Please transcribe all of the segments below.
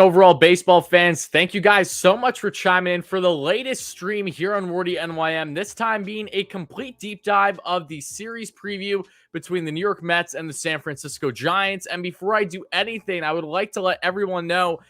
Overall, baseball fans, thank you guys so much for chiming in for the latest stream here on WardyNYM. This time being a complete deep dive of the series preview between the New York Mets and the San Francisco Giants. And before I do anything, I would like to let everyone know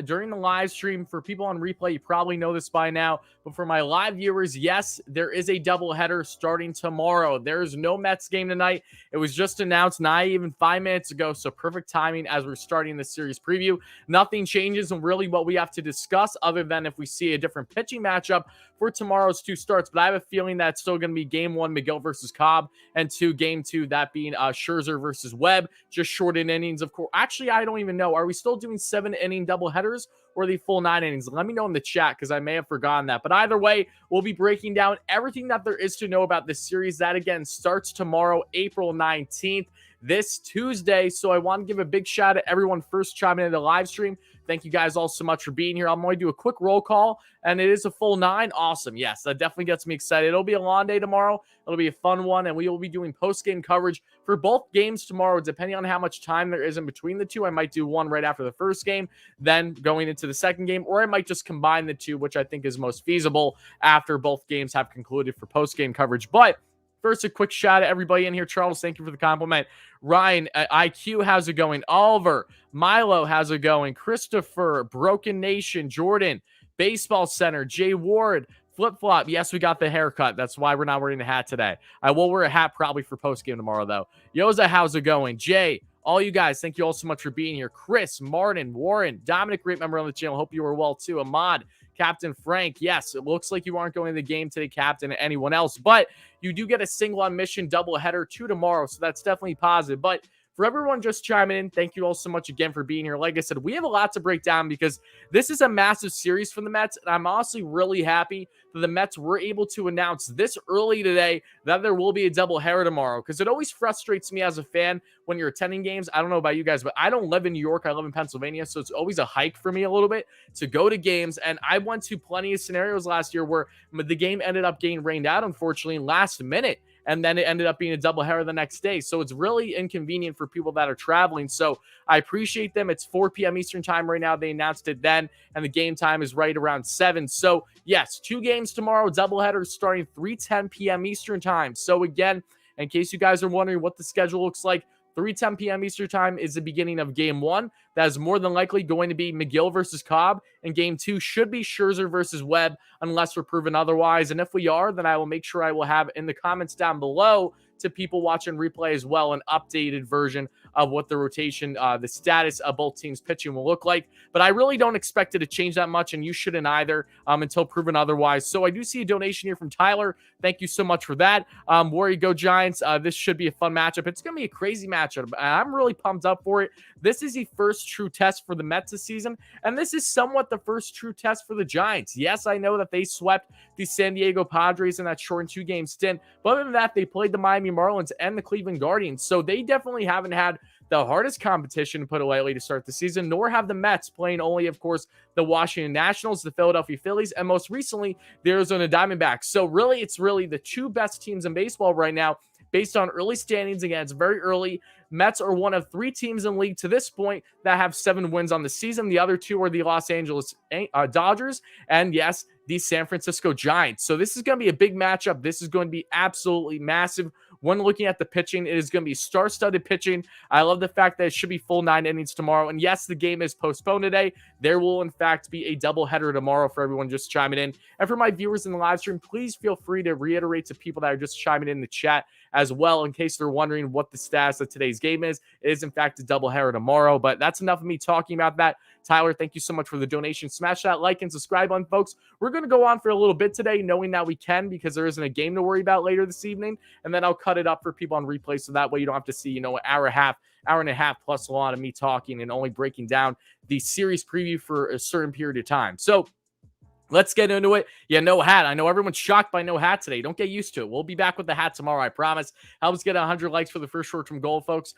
during the live stream, for people on replay, you probably know this by now, but for my live viewers, yes, there is a doubleheader starting tomorrow. There is no Mets game tonight. It was just announced not even 5 minutes ago, so perfect timing as we're starting the series preview. Nothing changes in really what we have to discuss other than if we see a different pitching matchup for tomorrow's 2 starts, but I have a feeling that it's still going to be game 1, Miguel versus Cobb, and game 2, that being Scherzer versus Webb, just short in innings, of course. Actually, I don't even know. Are we still doing 7-inning doubleheaders or the full 9 innings? Let me know in the chat because I may have forgotten that. But either way, we'll be breaking down everything that there is to know about this series. That, again, starts tomorrow, April 19th, this Tuesday. So I want to give a big shout out to everyone first chiming in the live stream. Thank you guys all so much for being here. I'm going to do a quick roll call, and it is a full 9. Awesome. Yes, that definitely gets me excited. It'll be a long day tomorrow. It'll be a fun one, and we will be doing post-game coverage for both games tomorrow, depending on how much time there is in between the two. I might do one right after the first game, then going into the second game, or I might just combine the two, which I think is most feasible after both games have concluded for post-game coverage. But first, a quick shout out to everybody in here. Charles, thank you for the compliment. Ryan, IQ, how's it going? Oliver, Milo, how's it going? Christopher, Broken Nation, Jordan, Baseball Center, Jay Ward, Flip Flop. Yes, we got the haircut. That's why we're not wearing a hat today. I will wear a hat probably for post-game tomorrow, though. Yoza, how's it going? Jay, all you guys, thank you all so much for being here. Chris, Martin, Warren, Dominic, great member on the channel. Hope you are well, too. Ahmad, Captain Frank, yes, it looks like you aren't going to the game today, Captain, and anyone else, but you do get a single on mission doubleheader to tomorrow, so that's definitely positive. But for everyone just chiming in, thank you all so much again for being here. Like I said, we have a lot to break down because this is a massive series for the Mets, and I'm honestly really happy that the Mets were able to announce this early today that there will be a doubleheader tomorrow, because it always frustrates me as a fan when you're attending games. I don't know about you guys, but I don't live in New York. I live in Pennsylvania, so it's always a hike for me a little bit to go to games, and I went to plenty of scenarios last year where the game ended up getting rained out, unfortunately, last minute. And then it ended up being a doubleheader the next day. So it's really inconvenient for people that are traveling. So I appreciate them. It's 4 p.m. Eastern time right now. They announced it then, and the game time is right around 7. So yes, 2 games tomorrow, doubleheader starting 3:10 p.m. Eastern time. So again, in case you guys are wondering what the schedule looks like, 3:10 p.m. Eastern time is the beginning of game 1. That is more than likely going to be Miguel versus Cobb, and game 2 should be Scherzer versus Webb, unless we're proven otherwise. And if we are, then I will make sure I will have in the comments down below to people watching replay as well an updated version of what the rotation, the status of both teams pitching will look like. But I really don't expect it to change that much, and you shouldn't either until proven otherwise. So I do see a donation here from Tyler. Thank you so much for that. Warrior Go Giants. This should be a fun matchup. It's going to be a crazy matchup. I'm really pumped up for it. This is the first true test for the Mets this season, and this is somewhat the first true test for the Giants. Yes, I know that they swept the San Diego Padres in that short 2-game stint, but other than that, they played the Miami Marlins and the Cleveland Guardians, so they definitely haven't had the hardest competition, to put it lightly, to start the season, nor have the Mets, playing only, of course, the Washington Nationals, the Philadelphia Phillies, and most recently, the Arizona Diamondbacks. So really, it's really the 2 best teams in baseball right now, based on early standings. Again, it's very early. Mets are one of 3 teams in the league to this point that have 7 wins on the season. The other 2 are the Los Angeles Dodgers and, yes, the San Francisco Giants. So this is going to be a big matchup. This is going to be absolutely massive. When looking at the pitching, it is going to be star-studded pitching. I love the fact that it should be full 9 innings tomorrow. And yes, the game is postponed today. There will, in fact, be a doubleheader tomorrow for everyone just chiming in. And for my viewers in the live stream, please feel free to reiterate to people that are just chiming in the chat as well, in case they're wondering what the status of today's game is. It is, in fact, a doubleheader tomorrow. But that's enough of me talking about that. Tyler, thank you so much for the donation. Smash that like and subscribe button, folks. We're going to go on for a little bit today, knowing that we can, because there isn't a game to worry about later this evening. And then I'll cut it up for people on replay, so that way you don't have to see, an hour and a half plus a lot of me talking and only breaking down the series preview for a certain period of time. So let's get into it. Yeah, no hat. I know everyone's shocked by no hat today. Don't get used to it. We'll be back with the hat tomorrow, I promise. Help us get 100 likes for the first short-term goal, folks.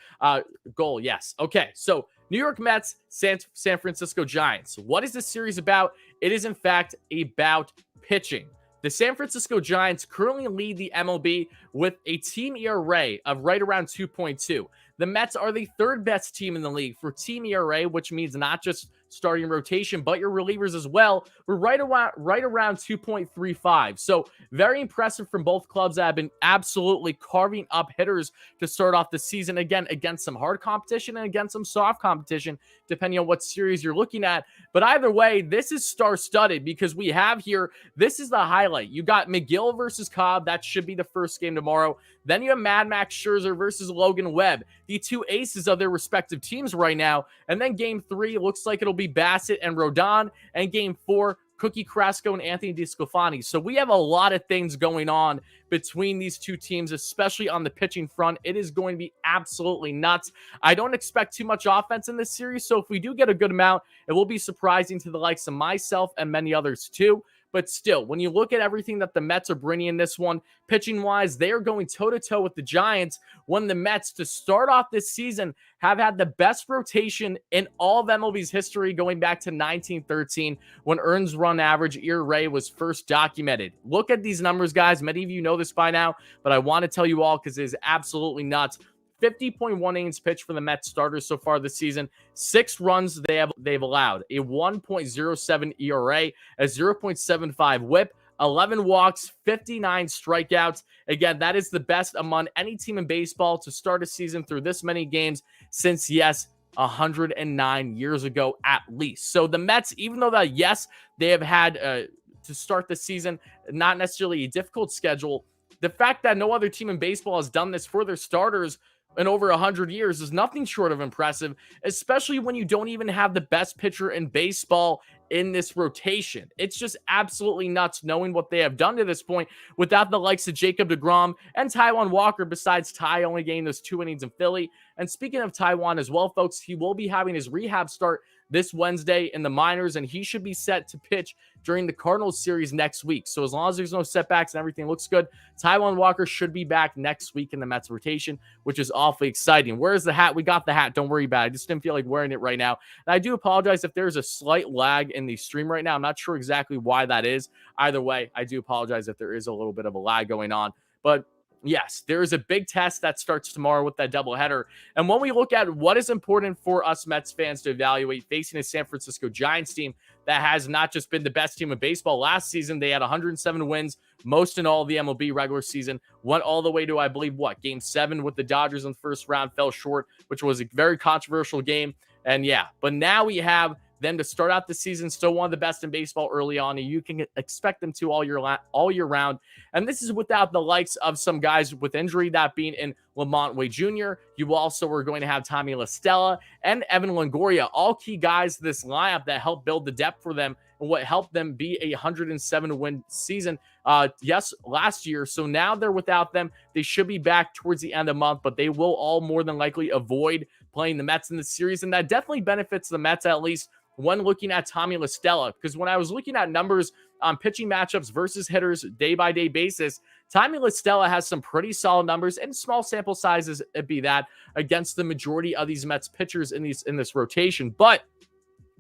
Goal, yes. Okay, so New York Mets, San Francisco Giants. What is this series about? It is, in fact, about pitching. The San Francisco Giants currently lead the MLB with a team ERA of right around 2.2. The Mets are the 3rd best team in the league for team ERA, which means not just starting rotation, but your relievers as well were right around 2.35. So very impressive from both clubs that have been absolutely carving up hitters to start off the season, again, against some hard competition and against some soft competition, depending on what series you're looking at. But either way, this is star-studded because we have here, this is the highlight. You got McGill versus Cobb. That should be the first game tomorrow. Then you have Mad Max Scherzer versus Logan Webb, the two aces of their respective teams right now. And then game 3 looks like it'll be Bassett and Rodon. And game 4, Cookie Carrasco and Anthony DeSclafani. So we have a lot of things going on between these two teams, especially on the pitching front. It is going to be absolutely nuts. I don't expect too much offense in this series, so if we do get a good amount, it will be surprising to the likes of myself and many others too. But still, when you look at everything that the Mets are bringing in this one, pitching-wise, they are going toe-to-toe with the Giants when the Mets, to start off this season, have had the best rotation in all of MLB's history going back to 1913 when earned run average ERA was first documented. Look at these numbers, guys. Many of you know this by now, but I want to tell you all because it is absolutely nuts. 50.1 innings pitched for the Mets starters so far this season. 6 runs they've allowed. A 1.07 ERA, a 0.75 WHIP, 11 walks, 59 strikeouts. Again, that is the best among any team in baseball to start a season through this many games since, yes, 109 years ago at least. So the Mets, even though that, yes, they have had to start the season, not necessarily a difficult schedule, the fact that no other team in baseball has done this for their starters in over 100 years is nothing short of impressive, especially when you don't even have the best pitcher in baseball in this rotation. It's just absolutely nuts knowing what they have done to this point without the likes of Jacob deGrom and Taijuan Walker, besides Ty only getting those 2 innings in Philly. And speaking of Taijuan as well, folks, he will be having his rehab start this Wednesday in the minors, and he should be set to pitch during the Cardinals series next week. So as long as there's no setbacks and everything looks good, Taijuan Walker should be back next week in the Mets rotation, which is awfully exciting. Where's the hat? We got the hat. Don't worry about it. I just didn't feel like wearing it right now. And I do apologize if there's a slight lag in the stream right now. I'm not sure exactly why that is. Either way, I do apologize if there is a little bit of a lag going on. But yes, there is a big test that starts tomorrow with that doubleheader. And when we look at what is important for us Mets fans to evaluate facing a San Francisco Giants team that has not just been the best team in baseball last season, they had 107 wins, most in all of the MLB regular season, went all the way to, I believe, Game 7 with the Dodgers in the first round, fell short, which was a very controversial game. And yeah, but now we have them to start out the season, still one of the best in baseball early on, and you can expect them to all year round. And this is without the likes of some guys with injury, that being in Lamont Way Jr. You also are going to have Tommy La Stella and Evan Longoria, all key guys to this lineup that helped build the depth for them and what helped them be a 107-win season, last year. So now they're without them. They should be back towards the end of the month, but they will all more than likely avoid playing the Mets in the series, and that definitely benefits the Mets, at least when looking at Tommy La Stella, because when I was looking at numbers on pitching matchups versus hitters day-by-day basis, Tommy La Stella has some pretty solid numbers, and small sample sizes, it be that, against the majority of these Mets pitchers in this rotation. But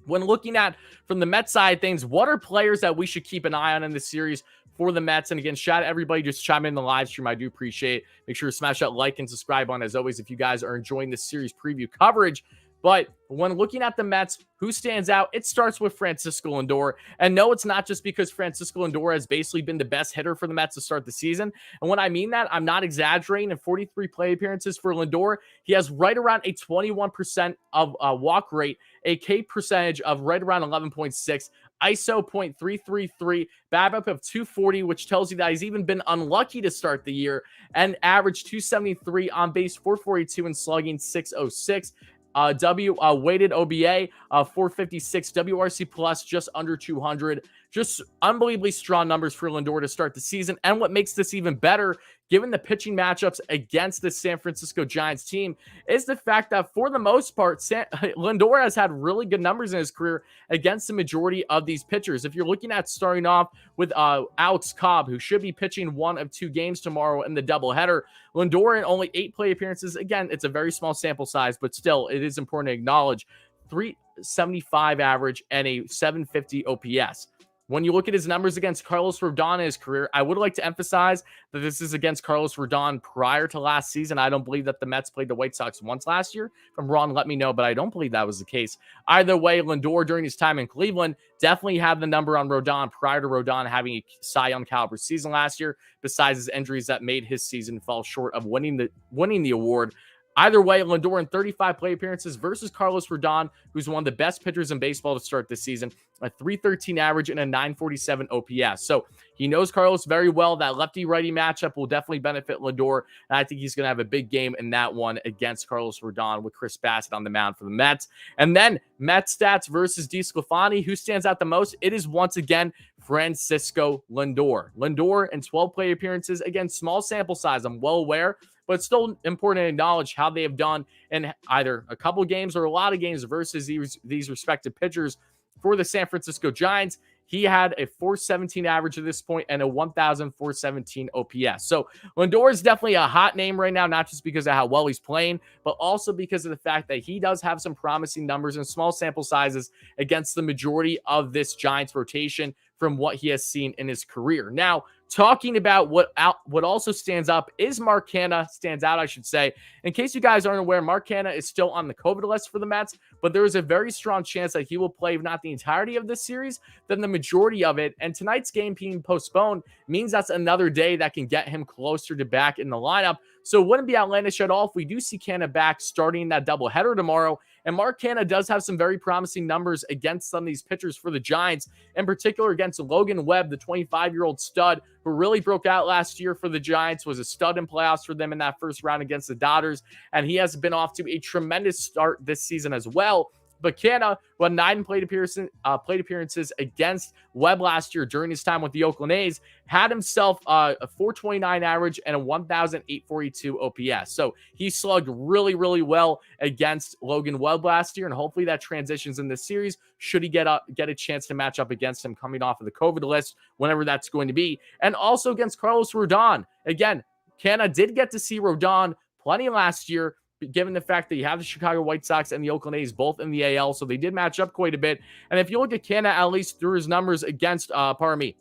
when looking at from the Mets side of things, what are players that we should keep an eye on in this series for the Mets? And again, shout out everybody just chime in the live stream. I do appreciate it. Make sure to smash that like and subscribe on, as always, if you guys are enjoying this series preview coverage. But when looking at the Mets, who stands out? It starts with Francisco Lindor. And no, it's not just because Francisco Lindor has basically been the best hitter for the Mets to start the season. And when I mean that, I'm not exaggerating. In 43 play appearances for Lindor, he has right around a 21% of walk rate, a K percentage of right around 11.6, ISO .333, BABIP of 240, which tells you that he's even been unlucky to start the year, and average 273 on base, 442, and slugging 606. Weighted OBA 456, WRC plus just under 200. Just unbelievably strong numbers for Lindor to start the season. And what makes this even better, given the pitching matchups against the San Francisco Giants team, is the fact that for the most part, Lindor has had really good numbers in his career against the majority of these pitchers. If you're looking at starting off with Alex Cobb, who should be pitching 1 of 2 games tomorrow in the doubleheader, Lindor in only 8 play appearances. Again, it's a very small sample size, but still, it is important to acknowledge 375 average and a 750 OPS. when you look at his numbers against Carlos Rodon in his career, I would like to emphasize that this is against Carlos Rodon prior to last season. I don't believe that the Mets played the White Sox once last year. If I'm wrong, let me know, but I don't believe that was the case. Either way, Lendore during his time in Cleveland definitely had the number on Rodon prior to Rodon having a Cy Young caliber season last year, besides his injuries that made his season fall short of winning the award. Either way, Lendore in 35 plate appearances versus Carlos Rodon, who's one of the best pitchers in baseball to start this season, a 313 average and a 947 OPS. So he knows Carlos very well. That lefty-righty matchup will definitely benefit Lendore, and I think he's going to have a big game in that one against Carlos Rodon with Chris Bassett on the mound for the Mets. And then Mets stats versus DeSclafani. Who stands out the most? It is once again Francisco Lendore. Lendore in 12 plate appearances. Again, small sample size, I'm well aware, but it's still important to acknowledge how they have done in either a couple games or a lot of games versus these respective pitchers. For the San Francisco Giants, he had a 417 average at this point and a 1,417 OPS. So Lendore is definitely a hot name right now, not just because of how well he's playing, but also because of the fact that he does have some promising numbers and small sample sizes against the majority of this Giants rotation from what he has seen in his career. Now, talking about what also stands out, I should say. In case you guys aren't aware, Mark Canha is still on the COVID list for the Mets, but there is a very strong chance that he will play, if not the entirety of this series, then the majority of it. And tonight's game being postponed means that's another day that can get him closer to back in the lineup. So it wouldn't be outlandish at all if we do see Canha back starting that doubleheader tomorrow. And Mark Canha does have some very promising numbers against some of these pitchers for the Giants, in particular against Logan Webb, the 25-year-old stud who really broke out last year for the Giants, was a stud in playoffs for them in that first round against the Dodgers, and he has been off to a tremendous start this season as well. But Canha, who had 9 plate appearances against Webb last year during his time with the Oakland A's, had himself a 429 average and a 1,842 OPS. So he slugged really, really well against Logan Webb last year, and hopefully that transitions in this series should he get a chance to match up against him coming off of the COVID list, whenever that's going to be. And also against Carlos Rodon. Again, Canha did get to see Rodon plenty last year, given the fact that you have the Chicago White Sox and the Oakland A's both in the AL, so they did match up quite a bit. And if you look at Canha, at least through his numbers against Rodon,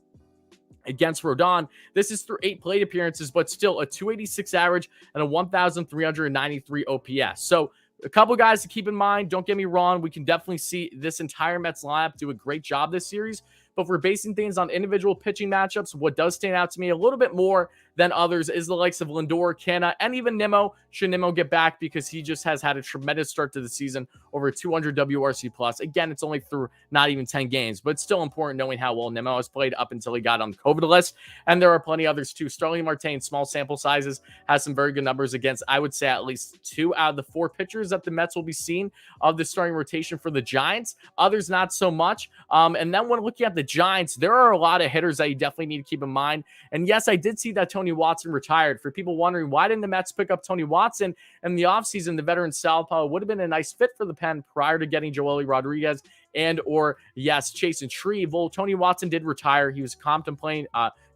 this is through 8 plate appearances, but still a 286 average and a 1,393 OPS. So a couple guys to keep in mind. Don't get me wrong, we can definitely see this entire Mets lineup do a great job this series. But if we're basing things on individual pitching matchups, what does stand out to me a little bit more than others is the likes of Lendore, Canha, and even Nimmo, should Nimmo get back, because he just has had a tremendous start to the season, over 200 WRC plus. Again, it's only through not even 10 games, but it's still important knowing how well Nimmo has played up until he got on the COVID list. And there are plenty others too. Starling Marte, small sample sizes, has some very good numbers against, I would say, at least 2 out of the 4 pitchers that the Mets will be seeing of the starting rotation for the Giants. Others not so much. And then when looking at the Giants, there are a lot of hitters that you definitely need to keep in mind. And yes, I did see that Tony Watson retired. For people wondering, why didn't the Mets pick up Tony Watson in the offseason? The veteran southpaw would have been a nice fit for the pen prior to getting Joely Rodriguez and/or, yes, Chasen Shreve. Well, Tony Watson did retire. He was contemplating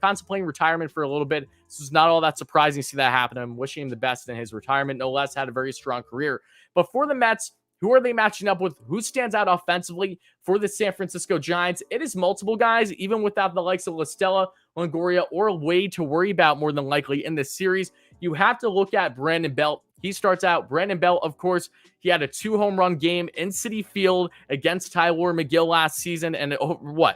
retirement for a little bit. This is not all that surprising to see that happen. I'm wishing him the best in his retirement. No less, had a very strong career. But for the Mets, who are they matching up with? Who stands out offensively for the San Francisco Giants? It is multiple guys, even without the likes of La Stella, Longoria, or Wade to worry about more than likely in this series. You have to look at Brandon Belt. He starts out. Brandon Belt, of course, he had a 2-home run game in Citi Field against Tyler McGill last season, and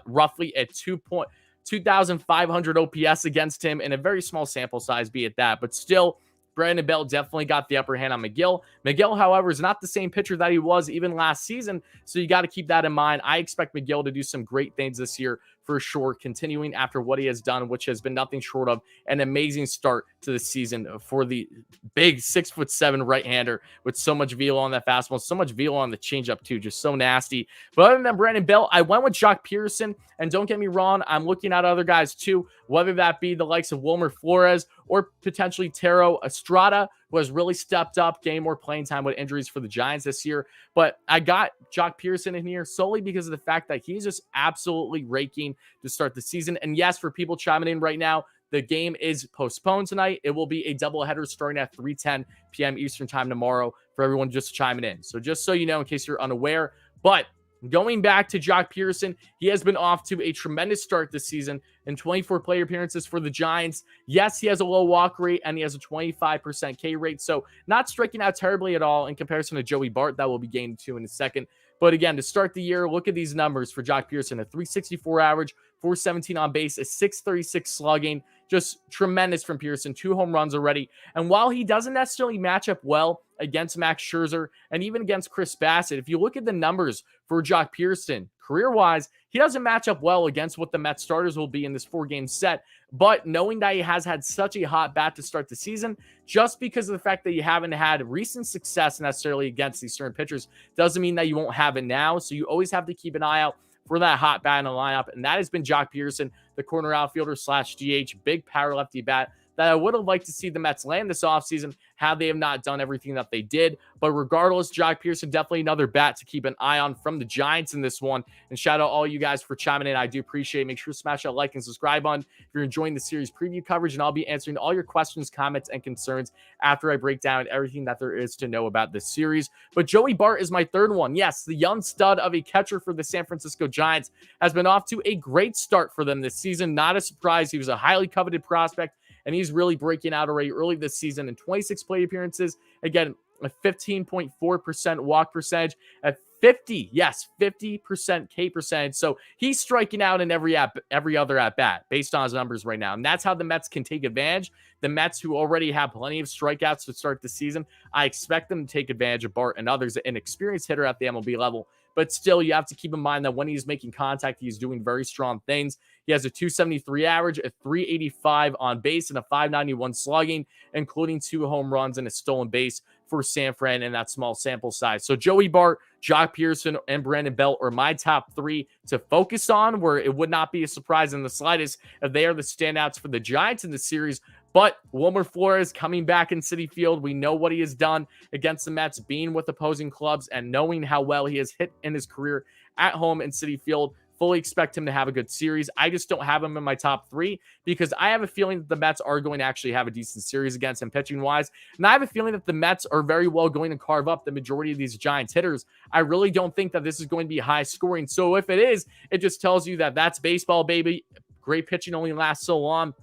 roughly a 2,500 OPS against him in a very small sample size, be it that, but still, Brandon Belt definitely got the upper hand on McGill. McGill, however, is not the same pitcher that he was even last season, so you got to keep that in mind. I expect McGill to do some great things this year for sure, continuing after what he has done, which has been nothing short of an amazing start to the season for the big 6'7" right-hander with so much velo on that fastball, so much velo on the changeup too, just so nasty. But other than Brandon Belt, I went with Jock Pearson, and don't get me wrong, I'm looking at other guys too, whether that be the likes of Wilmer Flores or potentially Taro Estrada, who has really stepped up, getting more playing time with injuries for the Giants this year. But I got Jock Pearson in here solely because of the fact that he's just absolutely raking to start the season. And yes, for people chiming in right now, the game is postponed tonight. It will be a doubleheader starting at 3:10 p.m. Eastern time tomorrow for everyone just chiming in. So just so you know, in case you're unaware. But Going back to Jock Peterson, he has been off to a tremendous start this season in 24 player appearances for the Giants. Yes, he has a low walk rate and he has a 25% K rate, so not striking out terribly at all in comparison to Joey Bart that we'll be getting to in a second. But again, to start the year, look at these numbers for Jock Peterson: a 364 average, 417 on base, a 636 slugging. Just tremendous from Pearson. 2 home runs already. And while he doesn't necessarily match up well against Max Scherzer and even against Chris Bassett, if you look at the numbers for Jock Pearson, career-wise, he doesn't match up well against what the Mets starters will be in this 4-game set. But knowing that he has had such a hot bat to start the season, just because of the fact that you haven't had recent success necessarily against these certain pitchers, doesn't mean that you won't have it now. So you always have to keep an eye out for that hot bat in the lineup, and that has been Jock Peterson, the corner outfielder / DH, big power lefty bat that I would have liked to see the Mets land this offseason had they have not done everything that they did. But regardless, Jock Pearson, definitely another bat to keep an eye on from the Giants in this one. And shout out all you guys for chiming in. I do appreciate it. Make sure to smash that like and subscribe button if you're enjoying the series preview coverage, and I'll be answering all your questions, comments, and concerns after I break down everything that there is to know about this series. But Joey Bart is my third one. Yes, the young stud of a catcher for the San Francisco Giants has been off to a great start for them this season. Not a surprise. He was a highly coveted prospect, and he's really breaking out already early this season in 26 plate appearances. Again, a 15.4% walk percentage, at 50% K percentage. So he's striking out in every other at bat based on his numbers right now. And that's how the Mets can take advantage. The Mets, who already have plenty of strikeouts to start the season, I expect them to take advantage of Bart and others, an experienced hitter at the MLB level. But still, you have to keep in mind that when he's making contact, he's doing very strong things. He has a 273 average, a 385 on base, and a 591 slugging, including 2 home runs and a stolen base for San Fran in that small sample size. So Joey Bart, Jock Pearson, and Brandon Belt are my top 3 to focus on, where it would not be a surprise in the slightest if they are the standouts for the Giants in the series. But Wilmer Flores coming back in Citi Field, we know what he has done against the Mets, being with opposing clubs and knowing how well he has hit in his career at home in Citi Field. Fully expect him to have a good series. I just don't have him in my top 3 because I have a feeling that the Mets are going to actually have a decent series against him pitching-wise. And I have a feeling that the Mets are very well going to carve up the majority of these Giants hitters. I really don't think that this is going to be high scoring. So if it is, it just tells you that that's baseball, baby. Great pitching only lasts so long.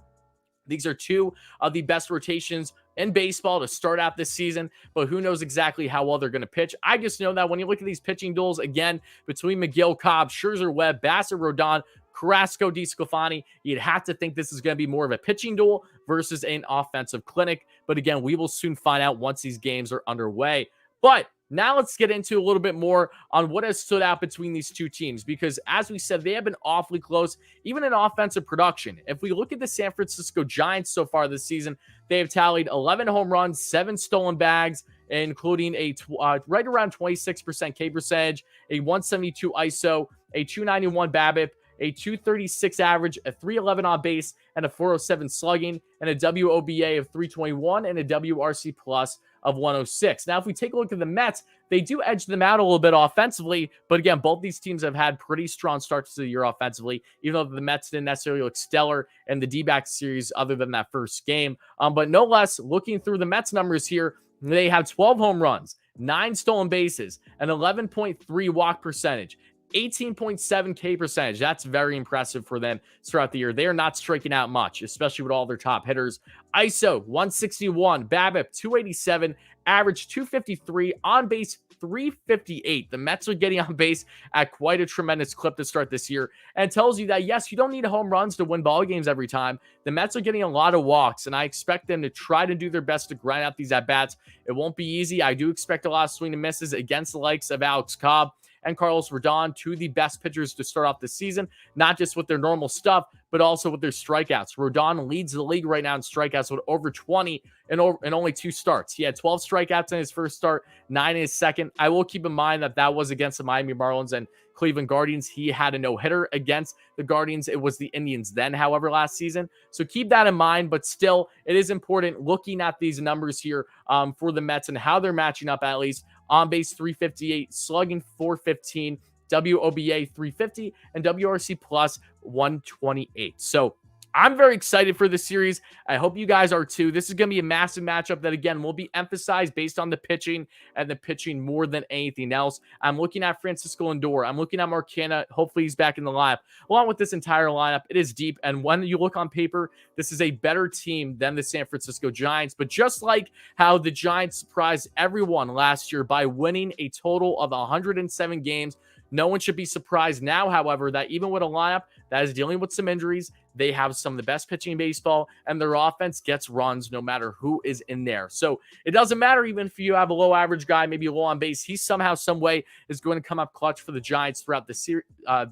These are 2 of the best rotations in baseball to start out this season, but who knows exactly how well they're going to pitch. I just know that when you look at these pitching duels, again, between McGill, Cobb, Scherzer, Webb, Bassett, Rodon, Carrasco, DeSclafani, you'd have to think this is going to be more of a pitching duel versus an offensive clinic. But again, we will soon find out once these games are underway. But now let's get into a little bit more on what has stood out between these 2 teams, because as we said, they have been awfully close, even in offensive production. If we look at the San Francisco Giants so far this season, they have tallied 11 home runs, 7 stolen bags, including a right around 26% K percentage, a 172 ISO, a 291 BABIP, a 236 average, a 311 on base, and a 407 slugging, and a WOBA of 321 and a WRC plus of 106. Now, if we take a look at the Mets, they do edge them out a little bit offensively, but again, both these teams have had pretty strong starts to the year offensively, even though the Mets didn't necessarily look stellar in the D-backs series other than that first game. But no less, looking through the Mets numbers here, they have 12 home runs, 9 stolen bases, an 11.3 walk percentage, 18.7 K percentage. That's very impressive for them throughout the year. They are not striking out much, especially with all their top hitters. ISO 161, BABIP 287, average 253, on base 358. The Mets are getting on base at quite a tremendous clip to start this year, and tells you that yes, you don't need home runs to win ball games every time. The Mets are getting a lot of walks, and I expect them to try to do their best to grind out these at bats. It won't be easy. I do expect a lot of swing and misses against the likes of Alex Cobb and Carlos Rodon, 2 of the best pitchers to start off the season, not just with their normal stuff, but also with their strikeouts. Rodon leads the league right now in strikeouts with over 20 in only 2 starts. He had 12 strikeouts in his first start, 9 in his second. I will keep in mind that was against the Miami Marlins and Cleveland Guardians. He had a no-hitter against the Guardians. It was the Indians then, however, last season. So keep that in mind, but still, it is important looking at these numbers here for the Mets and how they're matching up, at least. On base 358, slugging 415, WOBA 350, and WRC plus 128. So I'm very excited for this series. I hope you guys are too. This is going to be a massive matchup that, again, will be emphasized based on the pitching and the pitching more than anything else. I'm looking at Francisco Lendore. I'm looking at Marcana. Hopefully he's back in the lineup. Along with this entire lineup, it is deep. And when you look on paper, this is a better team than the San Francisco Giants. But just like how the Giants surprised everyone last year by winning a total of 107 games, no one should be surprised now, however, that even with a lineup that is dealing with some injuries, they have some of the best pitching in baseball, and their offense gets runs no matter who is in there. So it doesn't matter even if you have a low average guy, maybe low on base. He somehow, some way is going to come up clutch for the Giants throughout the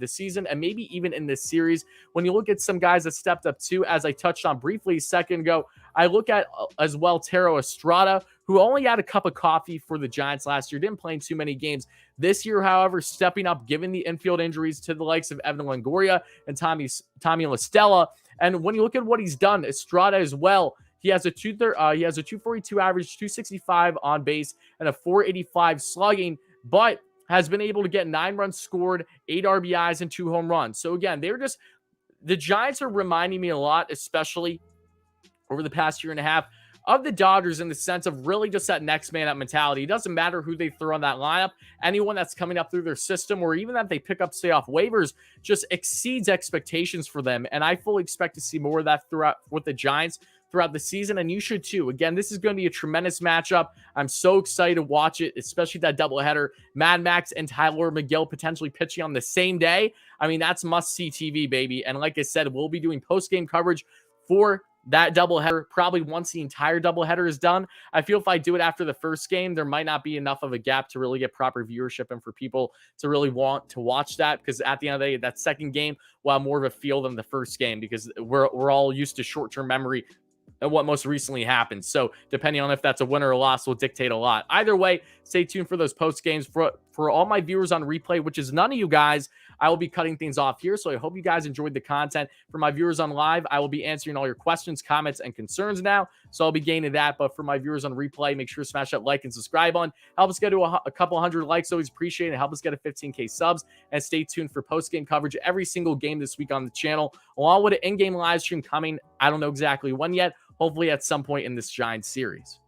season, and maybe even in this series. When you look at some guys that stepped up too, as I touched on briefly a second ago, I look at as well Taro Estrada, who only had a cup of coffee for the Giants last year, didn't play in too many games. This year, however, stepping up, given the infield injuries to the likes of Evan Longoria and Tommy LaStella. And when you look at what he's done, Estrada as well, he has a 242 average, 265 on base, and a 485 slugging, but has been able to get 9 runs scored, 8 RBIs, and 2 home runs. So again, the Giants are reminding me a lot, especially over the past year and a half, of the Dodgers in the sense of really just that next man up mentality. It doesn't matter who they throw on that lineup. Anyone that's coming up through their system, or even that they pick up, say, off waivers, just exceeds expectations for them. And I fully expect to see more of that throughout with the Giants throughout the season, and you should too. Again, this is going to be a tremendous matchup. I'm so excited to watch it, especially that doubleheader. Mad Max and Tyler McGill potentially pitching on the same day. I mean, that's must-see TV, baby. And like I said, we'll be doing post-game coverage for that doubleheader, probably once the entire doubleheader is done. I feel if I do it after the first game, there might not be enough of a gap to really get proper viewership and for people to really want to watch that, because at the end of the day, that second game will have more of a feel than the first game, because we're all used to short-term memory and what most recently happened. So depending on if that's a win or a loss will dictate a lot. Either way, stay tuned for those post games. For all my viewers on replay, which is none of you guys, I will be cutting things off here. So I hope you guys enjoyed the content. For my viewers on live, I will be answering all your questions, comments, and concerns now. So I'll be gaining that. But for my viewers on replay, make sure to smash that like and subscribe on. Help us get to a couple hundred likes. Always appreciate it. Help us get to 15K subs. And stay tuned for post-game coverage every single game this week on the channel, along with an in-game live stream coming. I don't know exactly when yet. Hopefully at some point in this Giants series.